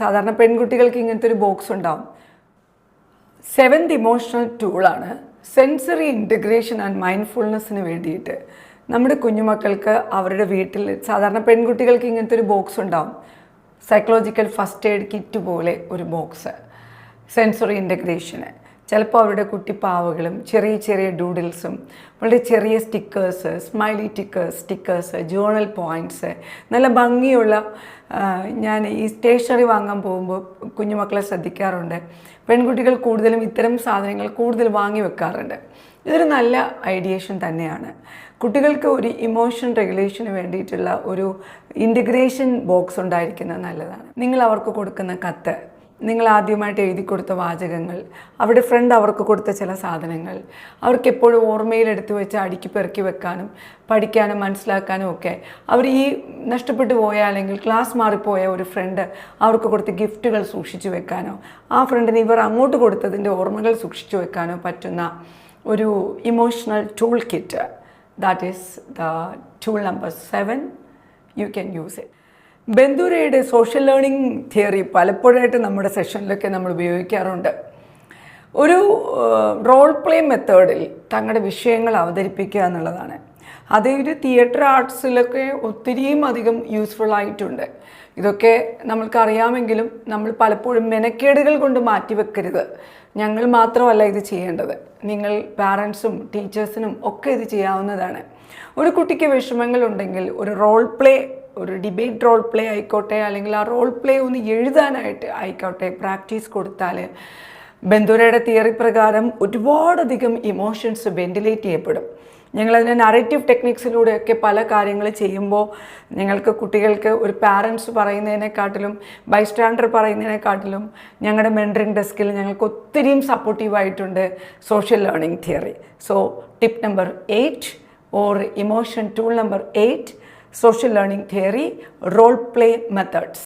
സാധാരണ പെൺകുട്ടികൾക്ക് ഇങ്ങനത്തെ ഒരു ബോക്സ് ഉണ്ടാവും. 7th ഇമോഷണൽ ടൂളാണ് സെൻസറി ഇൻറ്റഗ്രേഷൻ ആൻഡ് മൈൻഡ്ഫുൾനെസ്സിന് വേണ്ടിയിട്ട്. നമ്മുടെ കുഞ്ഞുമക്കൾക്ക് അവരുടെ വീട്ടിൽ സാധാരണ പെൺകുട്ടികൾക്ക് ഇങ്ങനത്തെ ഒരു ബോക്സ് ഉണ്ടാവും. സൈക്കോളജിക്കൽ ഫസ്റ്റ് എയ്ഡ് കിറ്റ് പോലെ ഒരു ബോക്സ് സെൻസറി ഇൻറ്റഗ്രേഷന്. ചിലപ്പോൾ അവരുടെ കുട്ടിപ്പാവകളും ചെറിയ ചെറിയ ഡൂഡിൽസും വളരെ ചെറിയ stickers, smiley stickers, journal points, നല്ല ഭംഗിയുള്ള ഞാൻ ഈ സ്റ്റേഷനറി വാങ്ങാൻ പോകുമ്പോൾ കുഞ്ഞുമക്കളെ ശ്രദ്ധിക്കാറുണ്ട്. പെൺകുട്ടികൾ കൂടുതലും ഇത്തരം സാധനങ്ങൾ കൂടുതൽ വാങ്ങി വെക്കാറുണ്ട്. ഇതൊരു നല്ല ഐഡിയേഷൻ തന്നെയാണ്. കുട്ടികൾക്ക് ഒരു ഇമോഷൻ റെഗുലേഷന് വേണ്ടിയിട്ടുള്ള ഒരു ഇൻറ്റഗ്രേഷൻ ബോക്സ് ഉണ്ടായിരിക്കുന്നത് നല്ലതാണ്. നിങ്ങൾ അവർക്ക് കൊടുക്കുന്ന കത്ത്, നിങ്ങൾ ആദ്യമായിട്ട് എഴുതി കൊടുത്ത വാചകങ്ങൾ, അവരുടെ ഫ്രണ്ട് അവർക്ക് കൊടുത്ത ചില സാധനങ്ങൾ, അവർക്ക് എപ്പോഴും ഓർമ്മയിലെടുത്ത് വെച്ച് അടുക്കി പെറുക്കി വെക്കാനും പഠിക്കാനും മനസ്സിലാക്കാനും ഒക്കെ, അവർ ഈ നഷ്ടപ്പെട്ടു പോയ അല്ലെങ്കിൽ ക്ലാസ് മാറിപ്പോയ ഒരു ഫ്രണ്ട് അവർക്ക് കൊടുത്ത ഗിഫ്റ്റുകൾ സൂക്ഷിച്ചു വെക്കാനോ ആ ഫ്രണ്ടിന് ഇവർ അങ്ങോട്ട് കൊടുത്തതിൻ്റെ ഓർമ്മകൾ സൂക്ഷിച്ചു വെക്കാനോ പറ്റുന്ന ഒരു emotional tool kit. That is the tool number 7. You can use it. ബന്ധുരയുടെ സോഷ്യൽ ലേണിംഗ് തിയറി പലപ്പോഴായിട്ട് നമ്മുടെ സെഷനിലൊക്കെ നമ്മൾ ഉപയോഗിക്കാറുണ്ട്. ഒരു റോൾ പ്ലേ മെത്തേഡിൽ തങ്ങളുടെ വിഷയങ്ങൾ അവതരിപ്പിക്കുക എന്നുള്ളതാണ്. അത് ഒരു തിയേറ്റർ ആർട്സിലൊക്കെ ഒത്തിരിയും അധികം യൂസ്ഫുൾ ആയിട്ടുണ്ട്. ഇതൊക്കെ നമ്മൾക്കറിയാമെങ്കിലും നമ്മൾ പലപ്പോഴും മെനക്കേടുകൾ കൊണ്ട് മാറ്റിവെക്കരുത്. ഞങ്ങൾ മാത്രമല്ല ഇത് ചെയ്യേണ്ടത്, നിങ്ങൾ പാരൻസും ടീച്ചേഴ്സിനും ഒക്കെ ഇത് ചെയ്യാവുന്നതാണ്. ഒരു കുട്ടിക്ക് വിഷമങ്ങളുണ്ടെങ്കിൽ ഒരു റോൾ പ്ലേ, ഒരു ഡിബേറ്റ് റോൾ പ്ലേ ആയിക്കോട്ടെ, അല്ലെങ്കിൽ ആ റോൾ പ്ലേ ഒന്ന് എഴുതാനായിട്ട് ആയിക്കോട്ടെ, പ്രാക്ടീസ് കൊടുത്താൽ ബന്ധുരയുടെ തിയറി പ്രകാരം ഒരുപാടധികം ഇമോഷൻസ് വെന്റിലേറ്റ് ചെയ്യപ്പെടും. ഞങ്ങളതിനെ നറേറ്റീവ് ടെക്നിക്സിലൂടെയൊക്കെ പല കാര്യങ്ങൾ ചെയ്യുമ്പോൾ ഞങ്ങൾക്ക് കുട്ടികൾക്ക് ഒരു പാരൻസ് പറയുന്നതിനെക്കാട്ടിലും ബൈസ്റ്റാൻഡർ പറയുന്നതിനെക്കാട്ടിലും ഞങ്ങളുടെ മെൻറ്ററിങ് ഡെസ്കിൽ ഞങ്ങൾക്ക് ഒത്തിരിയും സപ്പോർട്ടീവായിട്ടുണ്ട് social learning theory. So tip number 8 or emotion tool number 8, social learning theory, role play methods.